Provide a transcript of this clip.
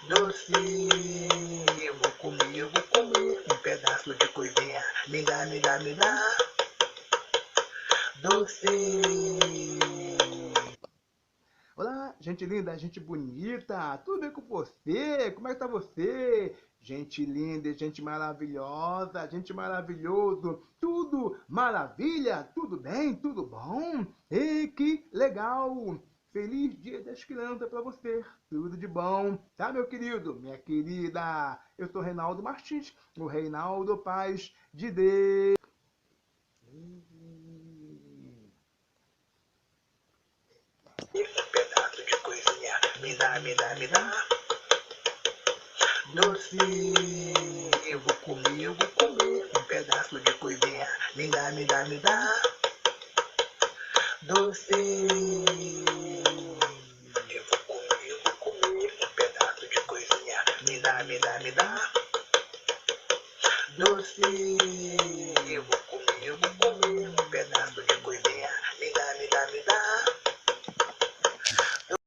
Doce, eu vou comer um pedaço de coisinha. Me dá, me dá, me dá. Doce. Olá, gente linda, gente bonita, tudo bem com você? Como é que tá você? Gente linda, gente maravilhosa, gente maravilhoso, tudo maravilha, tudo bem, tudo bom? E que legal! Feliz Dia das Crianças para você, tudo de bom, tá meu querido, minha querida? Eu sou Reinaldo Martins, o Reinaldo Paz de Deus. Um pedaço de coisinha. Me dá, me dá, me dá. Doce, eu vou comer um pedaço de coisinha. Me dá, me dá, me dá. Doce, eu vou comer um pedaço de coisinha. Me dá, me dá, me dá. Doce.